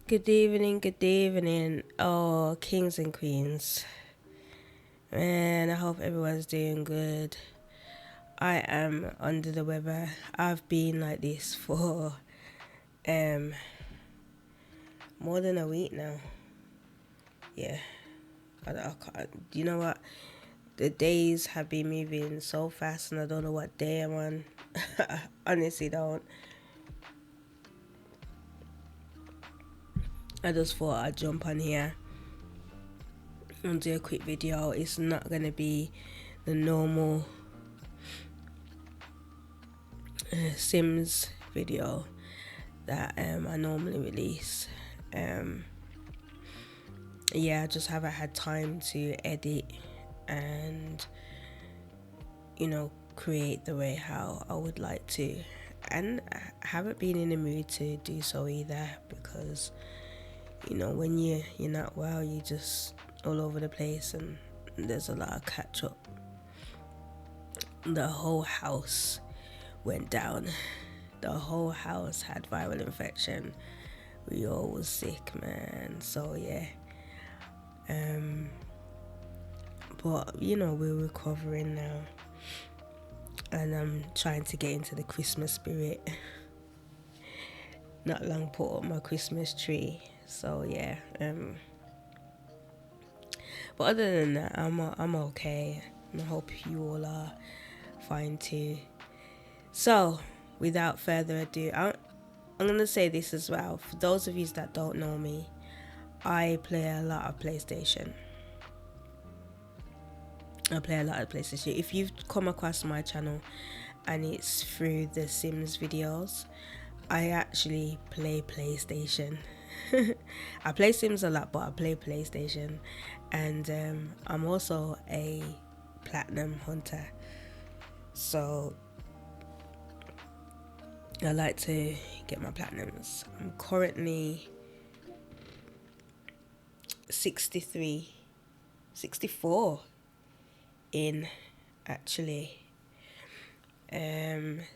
Good evening, oh kings and queens. Man, I hope everyone's doing good. I am under the weather. I've been like this for um more than a week now. Yeah, I can't. You know what? The days have been moving so fast, and I don't know what day I'm on. I honestly don't. I just thought I'd jump on here and do a quick video. It's not gonna be the normal Sims video that I normally release. Um, yeah, I just haven't had time to edit and create the way how I would like to, and I haven't been in the mood to do so either because when you're not well, you just all over the place and there's a lot of catch up. The whole house went down. The whole house had viral infection. We all was sick, man. So yeah. But we're recovering now, and I'm trying to get into the Christmas spirit. Not long put up my Christmas tree. So yeah. But other than that, I'm okay. And I hope you all are fine too. So, without further ado, I'm gonna say this as well. For those of you that don't know me, I play a lot of PlayStation. If you've come across my channel and it's through the Sims videos, I actually play PlayStation. I play Sims a lot, but I play PlayStation. And I'm also a platinum hunter. So I like to get my platinums. I'm currently 63, 64 in actually.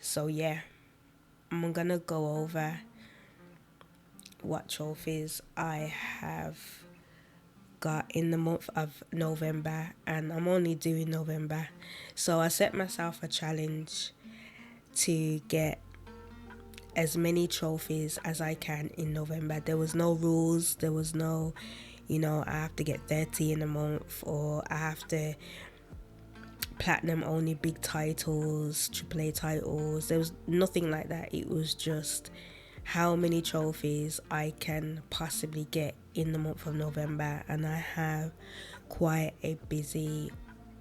So yeah, I'm gonna go over what trophies I have got in the month of November, and I'm only doing November. So I set myself a challenge to get as many trophies as I can in November. There was no rules, there was no I have to get 30 in a month, or I have to platinum only big titles, AAA titles. There was nothing like that. It was just how many trophies I can possibly get in the month of November. And I have quite a busy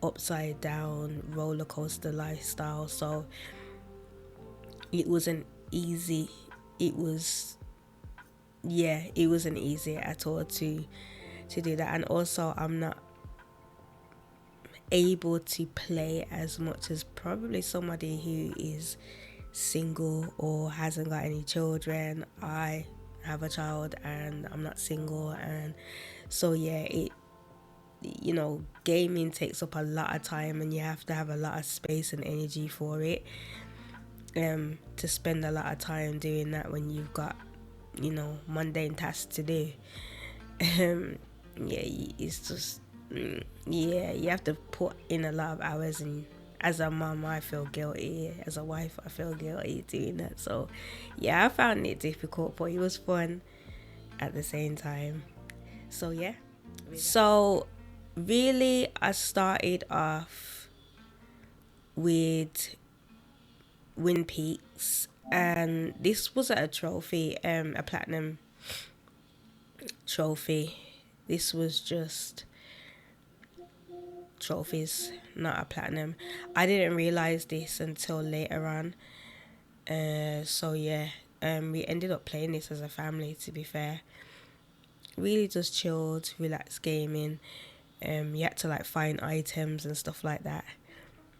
upside down roller coaster lifestyle, so it wasn't easy. It wasn't easy at all to do that. And also I'm not able to play as much as probably somebody who is single or hasn't got any children. I have a child and I'm not single, and so yeah, gaming takes up a lot of time, and you have to have a lot of space and energy for it, to spend a lot of time doing that when you've got mundane tasks to do. Yeah, it's just yeah, you have to put in a lot of hours, and as a mom I feel guilty, as a wife I feel guilty doing that. So yeah, I found it difficult, but it was fun at the same time. So yeah, so really I started off with Win Peaks, and this was a trophy, a platinum trophy. This was just trophies, not a platinum. I didn't realize this until later on. So yeah, we ended up playing this as a family. To be fair, really just chilled, relaxed gaming. You had to like find items and stuff like that.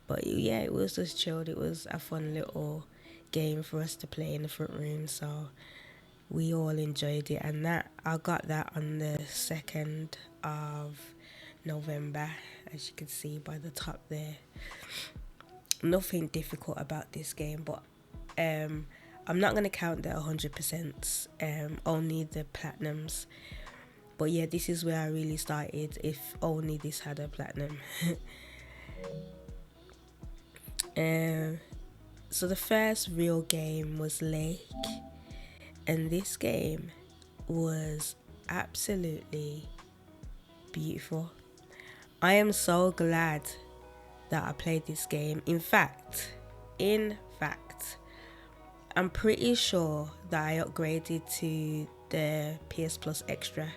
But yeah, it was just chilled. It was a fun little game for us to play in the front room. So we all enjoyed it, and that I got that on the 2nd of November, as you can see by the top there. Nothing difficult about this game, but I'm not gonna count the 100%, only the platinums. But yeah, this is where I really started. If only this had a platinum. So the first real game was Lake, and this game was absolutely beautiful. I am so glad that I played this game. In fact, I'm pretty sure that I upgraded to the PS Plus Extra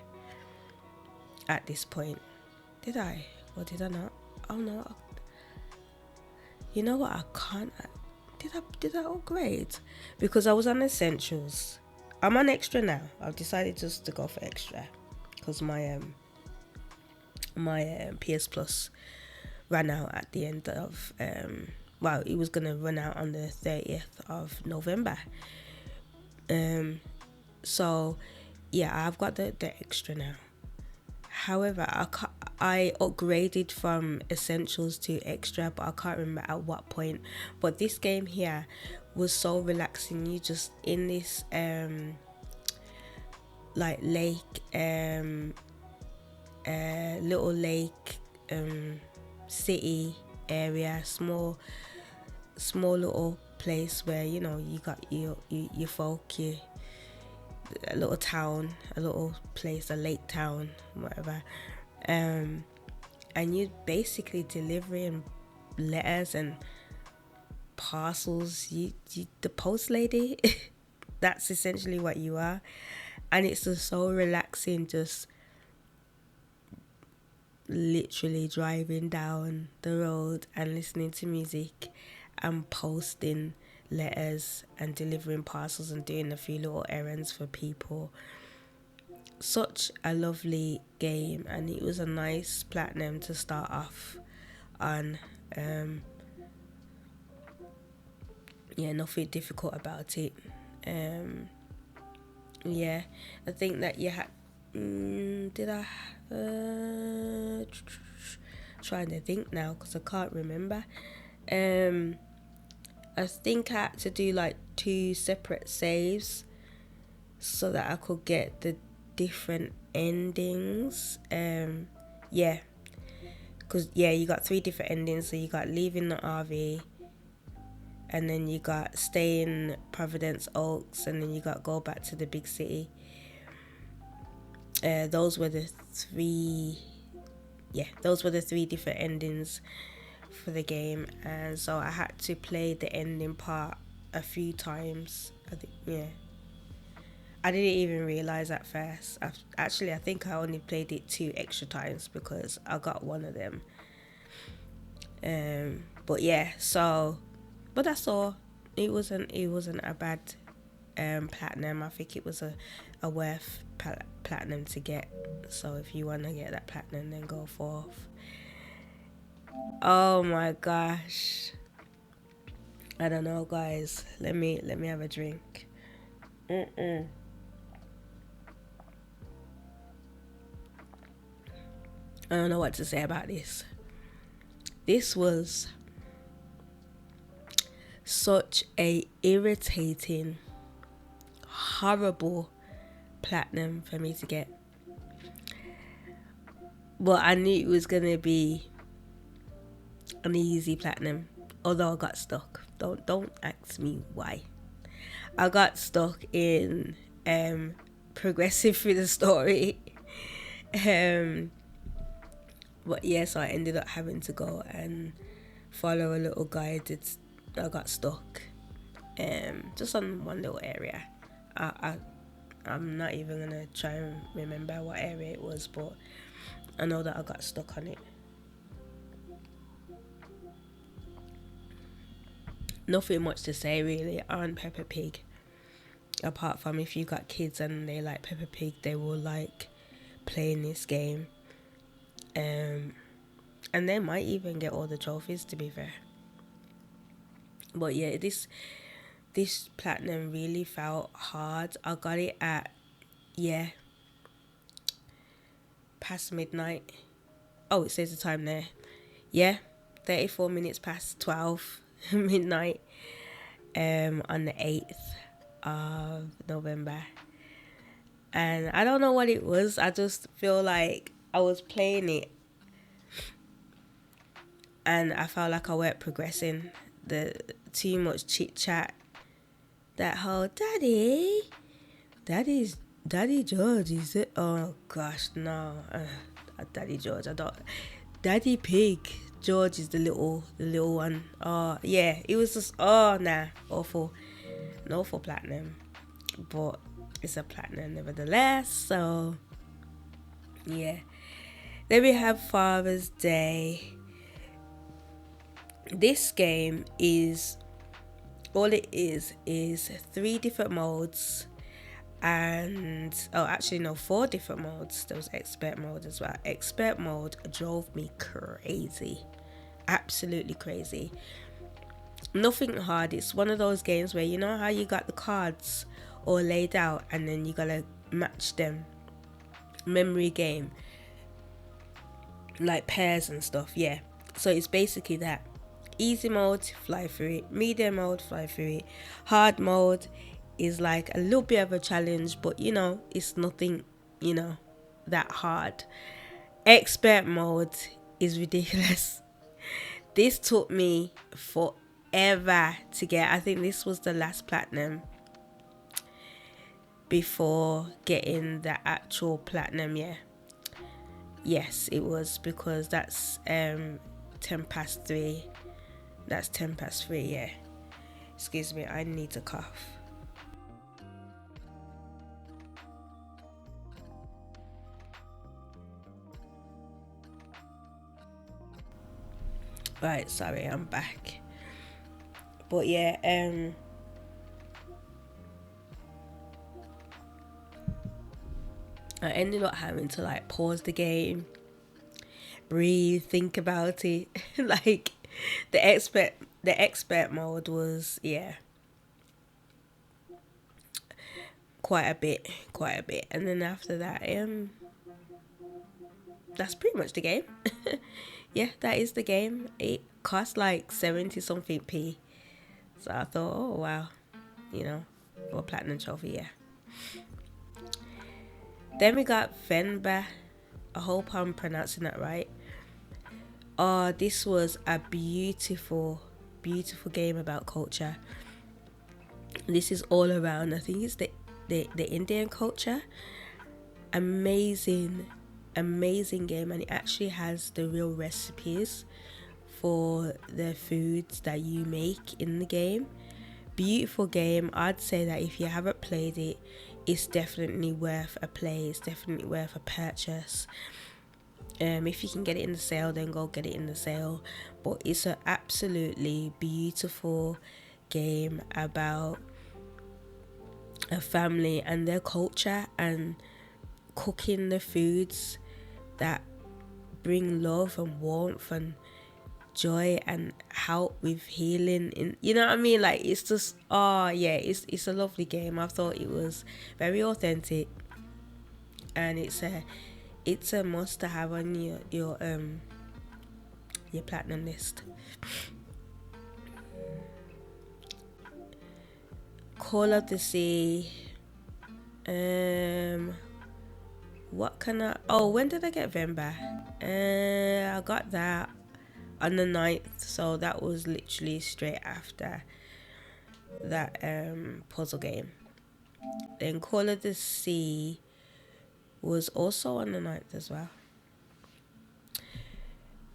at this point. Did I? Or did I not? Oh no. You know what? I can't. Did I upgrade? Because I was on Essentials. I'm on Extra now. I've decided just to go for Extra because my PS Plus ran out at the end of well, it was gonna run out on the 30th of November. So yeah, I've got the Extra now. However, I upgraded from Essentials to Extra, but I can't remember at what point. But this game here was so relaxing. You just in this like lake, little lake city area, small little place where, you know, you got your folk, a little town, a little place, a lake town, whatever, and you basically delivering letters and parcels. You the post lady. That's essentially what you are, and it's just so relaxing, just literally driving down the road and listening to music and posting letters and delivering parcels and doing a few little errands for people. Such a lovely game, and it was a nice platinum to start off on. Yeah, nothing difficult about it. Yeah, I think that you had. Did I? Trying to think now because I can't remember. I think I had to do like 2 separate saves so that I could get the different endings. Yeah, because you got 3 different endings. So you got leaving the RV, and then you got stay in Providence Oaks, and then you got go back to the big city. Those were the 3 different endings for the game, and so I had to play the ending part a few times. I didn't even realize at first. I think I only played it 2 extra times because I got one of them. But that's all. It wasn't a bad platinum. I think it was a worth platinum to get. So if you want to get that platinum, then go forth. Oh my gosh, I don't know, guys. Let me have a drink. I don't know what to say about this. This was such a irritating, horrible platinum for me to get. But I knew it was gonna be an easy platinum, although I got stuck. Don't ask me why. I got stuck in progressive through the story. But yeah, so I ended up having to go and follow a little guide. I got stuck just on one little area. I'm not even gonna try and remember what area it was, but I know that I got stuck on it. Nothing much to say really on Peppa Pig, apart from if you got kids and they like Peppa Pig, they will like playing this game, and they might even get all the trophies, to be fair. But yeah, this platinum really felt hard. I got it at past midnight. Oh, it says the time there. 34 minutes past 12 midnight on the 8th. of November. And I don't know what it was. I just feel like I was playing it and I felt like I weren't progressing. The too much chit chat. That whole Daddy George, is it? Oh gosh, no. Daddy George, I don't. Daddy Pig. George is the little one. Oh yeah, it was just nah, awful. No for platinum, but it's a platinum nevertheless. So yeah, then we have Father's Day. This game is all it is 3 different modes. And actually no, 4 different modes. There was expert mode as well. Expert mode drove me crazy, absolutely crazy. Nothing hard. It's one of those games where you know how you got the cards all laid out and then you gotta match them. Memory game, like pairs and stuff. Yeah, so it's basically that. Easy mode, fly through it. Medium mode, fly through it. Hard mode is like a little bit of a challenge, but you know, it's nothing, you know, that hard. Expert mode is ridiculous. This took me forever to get. I think this was the last platinum before getting the actual platinum. Yeah, yes it was, because that's 10 past 3. That's 10 past 3. Yeah, excuse me, I need to cough. Right, sorry, I'm back. But yeah, I ended up having to like pause the game, breathe, think about it. Like the expert mode was, yeah, quite a bit. And then after that, that's pretty much the game. Yeah, that is the game. It cost like 70 something p. So I thought, oh wow, you know, for a platinum trophy, yeah. Then we got Venba. I hope I'm pronouncing that right. Oh, this was a beautiful game about culture. This is all around, I think it's the Indian culture. Amazing game, and it actually has the real recipes for the foods that you make in the game. Beautiful game. I'd say that if you haven't played it, it's definitely worth a play. It's definitely worth a purchase. If you can get it in the sale, then go get it in the sale. But it's an absolutely beautiful game about a family and their culture and cooking the foods that bring love and warmth and joy and help with healing. In, you know what I mean? Like it's just it's a lovely game. I thought it was very authentic, and it's a must to have on your platinum list. Call of the Sea. What can I? Oh, when did I get Venba? I got that on the 9th, so that was literally straight after that puzzle game. Then Call of the Sea was also on the 9th as well.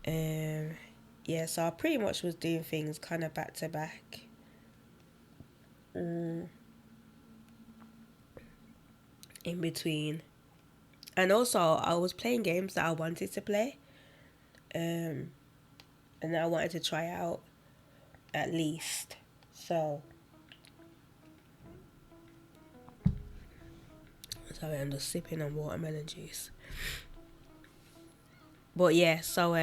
Yeah, so I pretty much was doing things kind of back to back. In between. And also I was playing games that I wanted to play. And that I wanted to try out at least. So sorry, I'm just sipping on watermelon juice. But yeah, so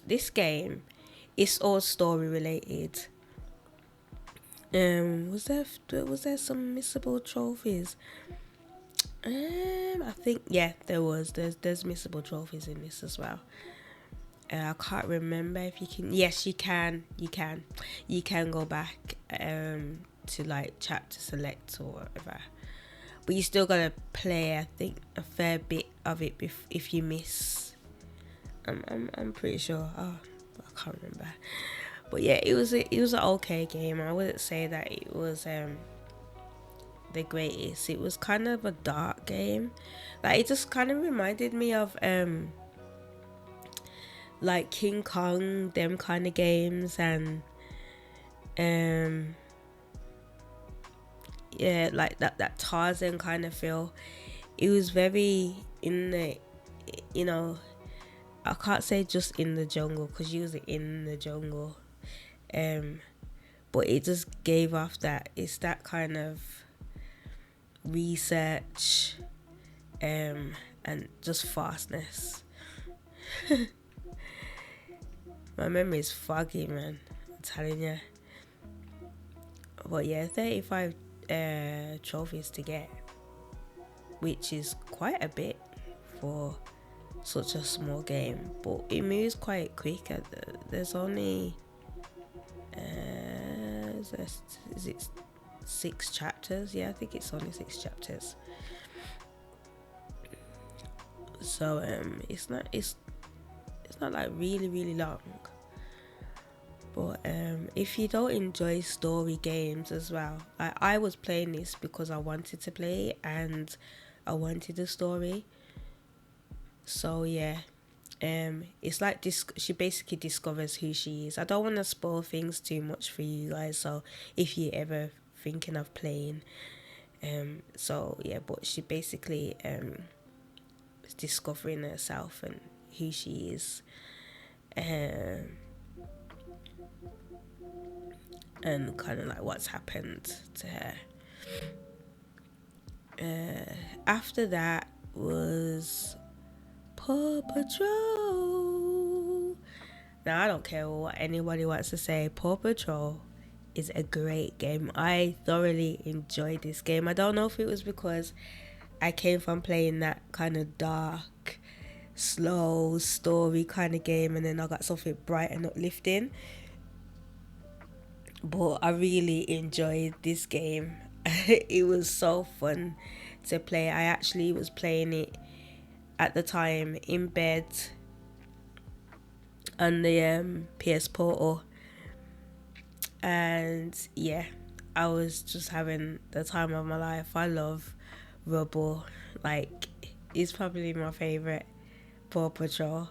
this game is all story related. Was there some missable trophies? I think there was. There's missable trophies in this as well. I can't remember if you can. Yes, you can. You can go back to like chapter select or whatever. But you still gotta play, I think, a fair bit of it if you miss. I'm pretty sure. Oh, I can't remember. But yeah, it was an okay game. I wouldn't say that it was the greatest. It was kind of a dark game. Like, it just kind of reminded me of like King Kong, them kind of games, and yeah, like that Tarzan kind of feel. It was very in the, you know, I can't say just in the jungle, because you was in the jungle, but it just gave off that it's that kind of research, and just fastness. My memory is foggy, man, I'm telling you. But yeah, 35 trophies to get, which is quite a bit for such a small game, but it moves quite quick. There's only is it 6 chapters? Yeah, I think it's only 6 chapters. So it's not like really long. But if you don't enjoy story games as well, I was playing this because I wanted to play and I wanted a story. So yeah, it's like this. She basically discovers who she is. I don't want to spoil things too much for you guys. So if you're ever thinking of playing, so yeah, but she basically is discovering herself and who she is, and kind of like what's happened to her. After that was Paw Patrol. Now, I don't care what anybody wants to say. Paw Patrol is a great game. I thoroughly enjoyed this game. I don't know if it was because I came from playing that kind of dark, slow story kind of game, and then I got something bright and uplifting. But I really enjoyed this game. It was so fun to play. I actually was playing it at the time in bed on the PS Portal, and yeah, I was just having the time of my life. I love Rubble. Like, it's probably my favorite Paw Patrol.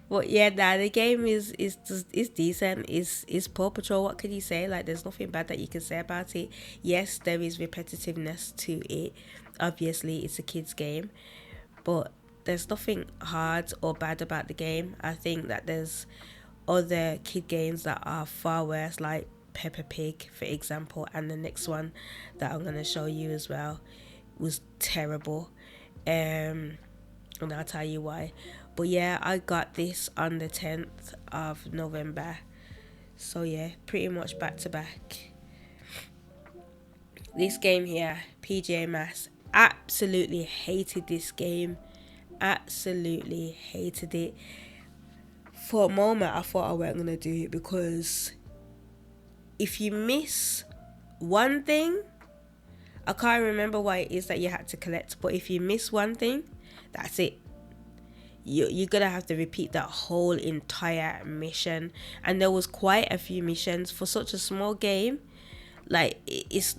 But yeah, nah, the game is just, it's decent. It's Paw Patrol. What can you say? Like, there's nothing bad that you can say about it. Yes, there is repetitiveness to it. Obviously, it's a kids game, but there's nothing hard or bad about the game. I think that there's other kid games that are far worse, like Peppa Pig, for example, and the next one that I'm gonna show you as well was terrible. And I'll tell you why. But yeah, I got this on the 10th of November. So yeah, pretty much back to back. This game here, PJ Masks, absolutely hated this game. Absolutely hated it. For a moment, I thought I weren't gonna do it, because if you miss one thing, I can't remember what it is that you had to collect, but if you miss one thing, that's it. You're gonna have to repeat that whole entire mission. And there was quite a few missions for such a small game. Like, it's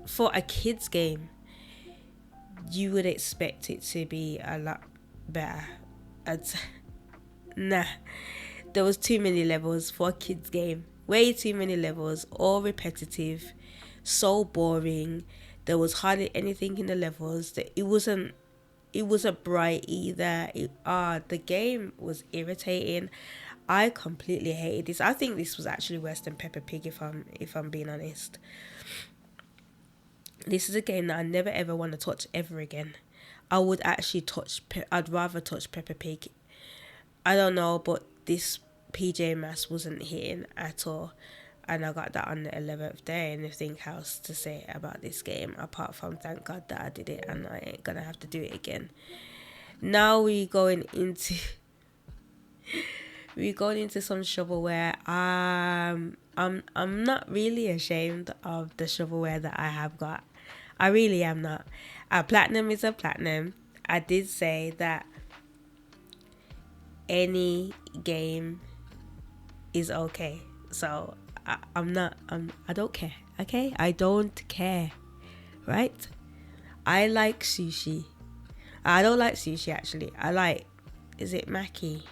for a kids game. You would expect it to be a lot better. Nah, there was too many levels for a kids game. Way too many levels, all repetitive, so boring. There was hardly anything in the levels. That it wasn't bright either. The game was irritating. I completely hated this. I think this was actually worse than Peppa Pig, if I'm being honest. This is a game that I never ever want to touch ever again. I'd rather touch Peppa Pig. I don't know, but this PJ Masks wasn't hitting at all. And I got that on the 11th day. Anything else to say about this game, apart from thank God that I did it and I ain't gonna have to do it again. Now we're going into some shovelware. I'm I'm not really ashamed of the shovelware that I have got. I really am not. A platinum is a platinum. I did say that any game is okay. So I'm not. I don't care. Okay, I don't care. Right? I like sushi. I don't like sushi actually. I like. Is it maki?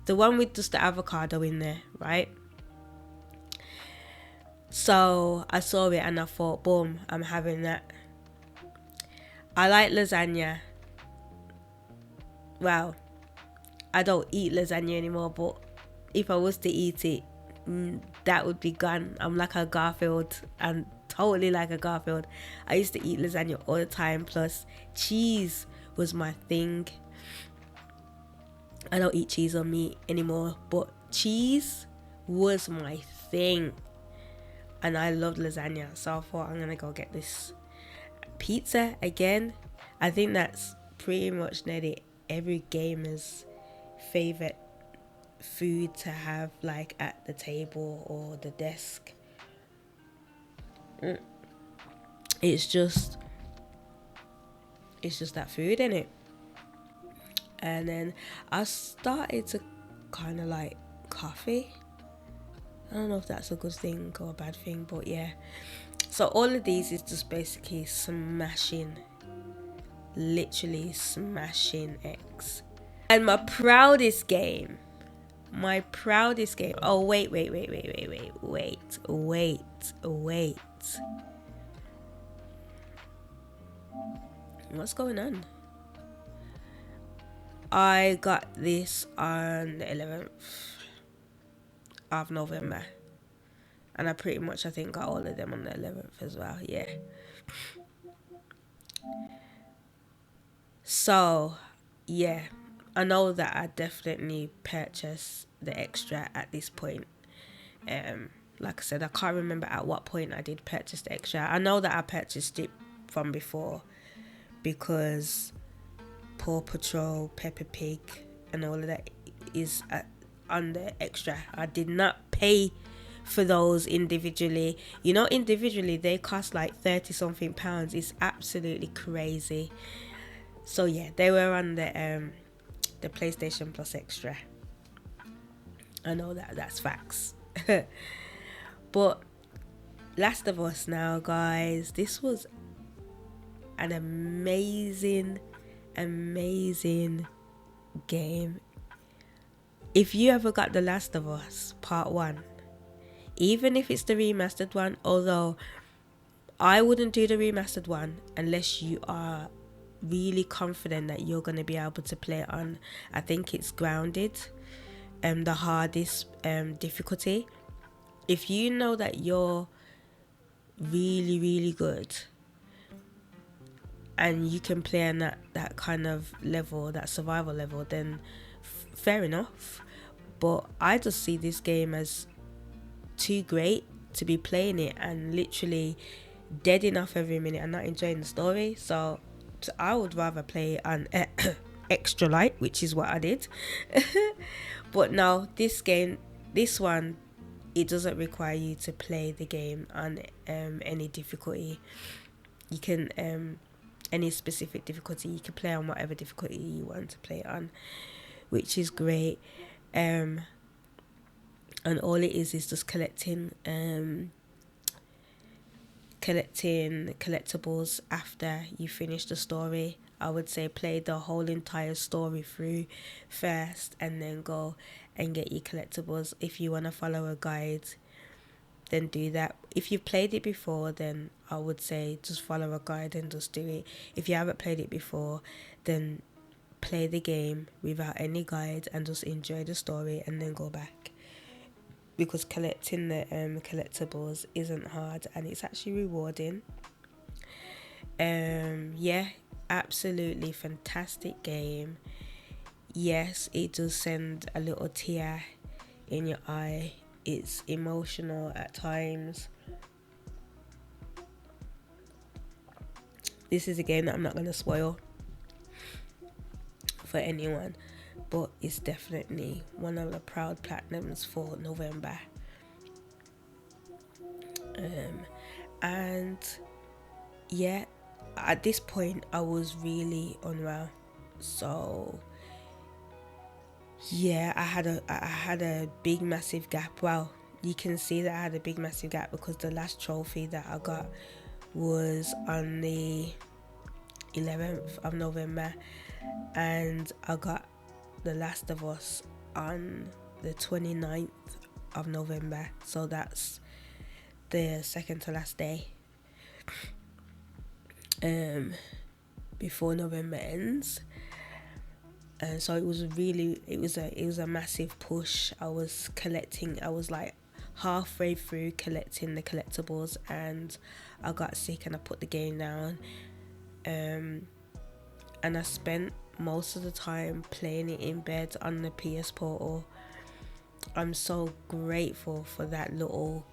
The one with just the avocado in there, right? So I saw it and I thought, boom, I'm having that. I like lasagna. Well, I don't eat lasagna anymore, but if I was to eat it, that would be gone. I'm like a Garfield, and totally like a Garfield. I used to eat lasagna all the time, plus cheese was my thing. I don't eat cheese or meat anymore, but cheese was my thing. And I loved lasagna, so I thought I'm gonna go get this. Pizza again. I think that's pretty much nearly every gamer's favorite food to have, like at the table or the desk. It's just that food, innit? And then I started to kind of like coffee. I don't know if that's a good thing or a bad thing, but yeah. So all of these is just basically smashing, literally smashing X. And my proudest game. Oh, wait. What's going on? I got this on the 11th of November. And I think got all of them on the 11th as well, yeah. So, yeah, I know that I definitely purchased the extra at this point. Like I said, I can't remember at what point I did purchase the extra. I know that I purchased it from before because Paw Patrol, Peppa Pig, and all of that is on the extra. I did not pay for those individually. You know, individually they cost like 30 something pounds. It's absolutely crazy. So yeah, they were on the PlayStation Plus extra. I know that's facts. But Last of Us now, guys, this was an amazing game. If you ever got The Last of Us Part 1, even if it's the remastered one, although I wouldn't do the remastered one unless you are really confident that you're going to be able to play it on, I think it's grounded, the hardest difficulty. If you know that you're really good and you can play on that kind of level, that survival level, then fair enough. But I just see this game as too great to be playing it and literally dead enough every minute and not enjoying the story. So I would rather play on extra light, which is what I did. But no, this one, it doesn't require you to play the game on any difficulty. You can any specific difficulty, you can play on whatever difficulty you want to play on, which is great. And all it is just collecting collectibles after you finish the story. I would say play the whole entire story through first and then go and get your collectibles. If you want to follow a guide, then do that. If you've played it before, then I would say just follow a guide and just do it. If you haven't played it before, then play the game without any guide and just enjoy the story and then go back, because collecting the collectibles isn't hard and it's actually rewarding. Yeah, absolutely fantastic game. Yes, it does send a little tear in your eye. It's emotional at times. This is a game that I'm not going to spoil for anyone, but it's definitely one of the proud platinums for November. And yeah, at this point I was really unwell, so yeah, I had a big massive gap. Well, you can see that I had a big massive gap because the last trophy that I got was on the 11th of November, and I got The Last of Us on the 29th of November, so that's the second to last day before November ends. And so it was a massive push. I was like halfway through collecting the collectibles, and I got sick and I put the game down. And I spent most of the time playing it in bed on the PS Portal. I'm so grateful for that little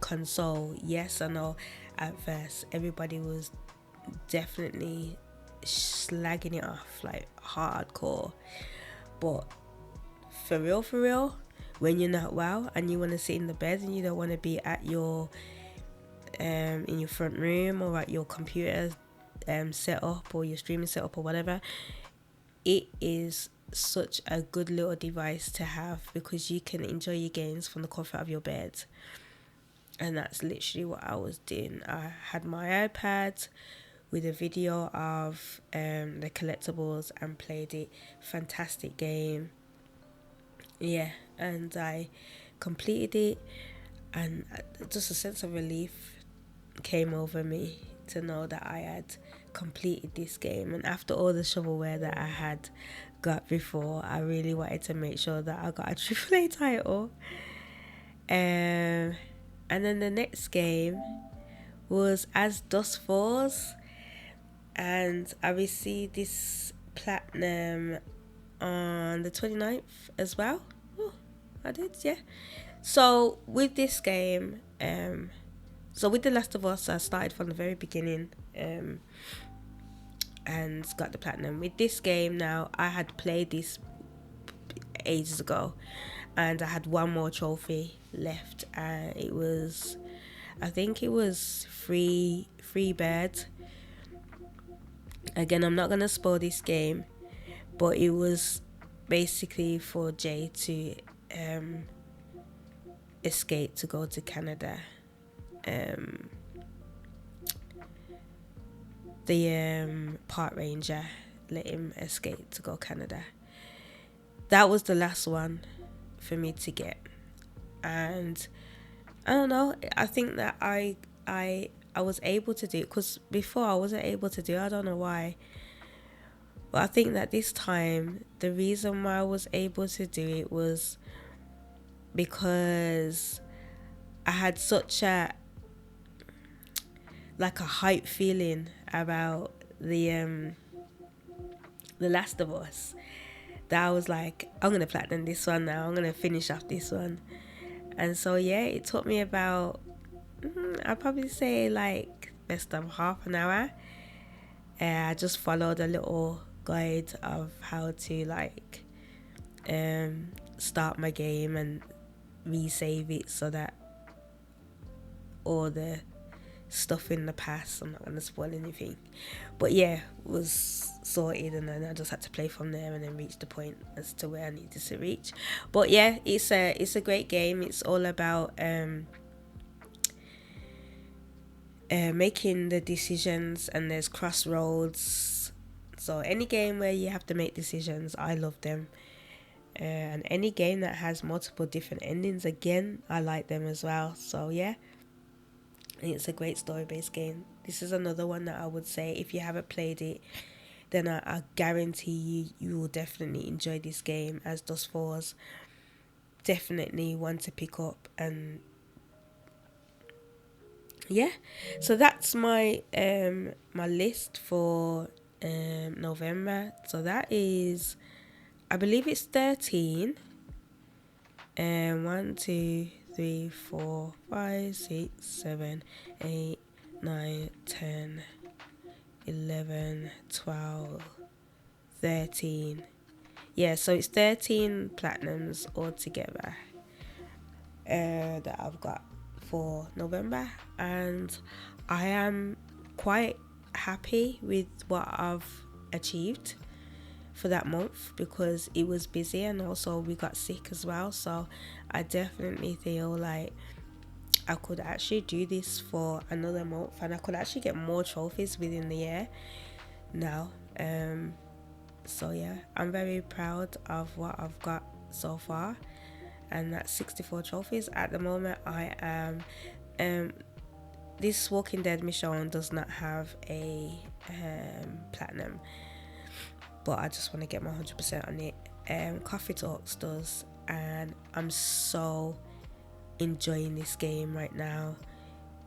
console. Yes, I know at first everybody was definitely slagging it off like hardcore, but for real, when you're not well and you want to sit in the bed and you don't want to be at your in your front room or at your computer setup or your streaming setup or whatever, it is such a good little device to have because you can enjoy your games from the comfort of your bed. And that's literally what I was doing. I had my iPad with a video of the collectibles and played it. Fantastic game. Yeah, and I completed it, and just a sense of relief came over me to know that I had completed this game. And after all the shovelware that I had got before, I really wanted to make sure that I got a AAA title. And then the next game was As Dusk Falls, and I received this platinum on the 29th as well. Oh, I did, yeah. So with this game, so with The Last of Us, I started from the very beginning and got the platinum. With this game now, I had played this ages ago, and I had one more trophy left, and I think it was Free Bird. Again, I'm not gonna spoil this game, but it was basically for Jay to escape to go to Canada. The park ranger let him escape to go Canada. That was the last one for me to get, and I don't know. I think that I was able to do it because before I wasn't able to do it. I don't know why. But I think that this time, the reason why I was able to do it was because I had such a hype feeling about the Last of Us that I was like, I'm gonna platinum this one now. I'm gonna finish off this one. And so yeah, it took me about I'd probably say like best of half an hour. I just followed a little guide of how to start my game and resave it so that all the stuff in the past, I'm not going to spoil anything, but yeah, was sorted, and then I just had to play from there and then reach the point as to where I needed to reach. But yeah, it's a great game. It's all about making the decisions, and there's crossroads. So any game where you have to make decisions, I love them. And any game that has multiple different endings, again, I like them as well. So yeah, it's a great story-based game. This is another one that I would say, if you haven't played it, then I guarantee you will definitely enjoy this game. As Dusk Falls, definitely one to pick up. And yeah, so that's my my list for November. So that is, I believe it's 13. 1, 2, 3, 4, 5, 6, 7, 8, 9, 10, 11, 12, 13. Yeah, so it's 13 platinums altogether that I've got for November, and I am quite happy with what I've achieved for that month, because it was busy and also we got sick as well. So I definitely feel like I could actually do this for another month, and I could actually get more trophies within the year now. So yeah, I'm very proud of what I've got so far, and that's 64 trophies at the moment. I am this Walking Dead mission does not have a platinum, but I just want to get my 100% on it. Coffee Talks does, and I'm so enjoying this game right now.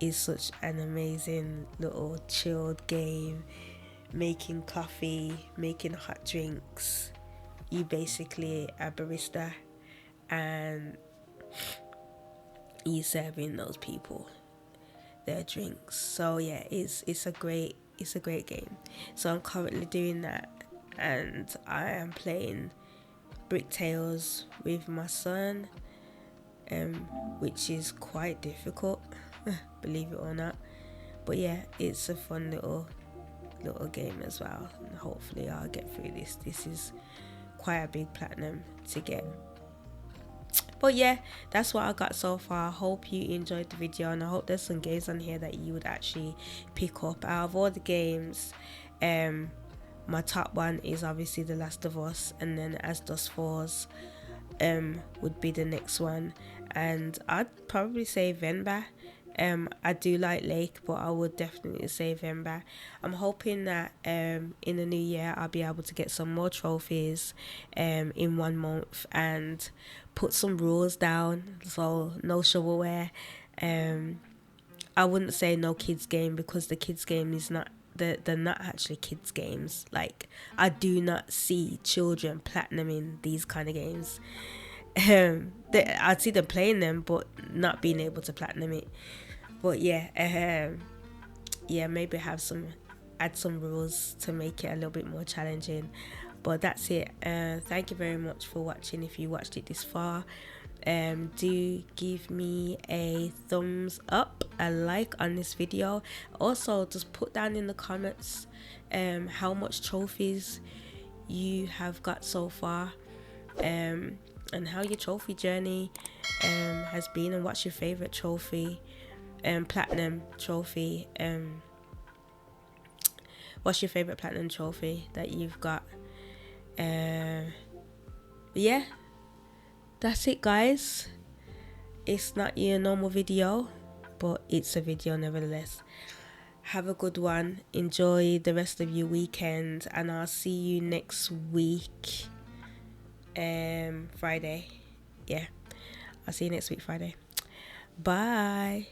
It's such an amazing little chilled game. Making coffee, making hot drinks. You basically a barista, and you serving those people their drinks. So yeah, it's a great game. So I'm currently doing that, and I am playing Brick Tales with my son, which is quite difficult, believe it or not. But yeah, it's a fun little game as well, and hopefully I'll get through this. This is quite a big platinum to get. But yeah, that's what I got so far. I hope you enjoyed the video, and I hope there's some games on here that you would actually pick up. Out of all the games, my top one is obviously The Last of Us, and then As Dusk Falls would be the next one, and I'd probably say Venba. I do like Lake, but I would definitely say Venba. I'm hoping that in the new year I'll be able to get some more trophies in 1 month, and put some rules down. So no shovelware. I wouldn't say no kids game, because the kids game is not, they're not actually kids games. Like, I do not see children platinuming these kind of games. I'd see them playing them, but not being able to platinum it. But yeah, maybe add some rules to make it a little bit more challenging. But that's it. Thank you very much for watching. If you watched it this far, do give me a thumbs up, a like on this video. Also, just put down in the comments how much trophies you have got so far, and how your trophy journey has been, and what's your favorite trophy, platinum trophy. What's your favorite platinum trophy that you've got? Yeah, that's it, guys. It's not your normal video, but it's a video nevertheless. Have a good one. Enjoy the rest of your weekend, and I'll see you next week, Friday. Yeah, I'll see you next week Friday. Bye.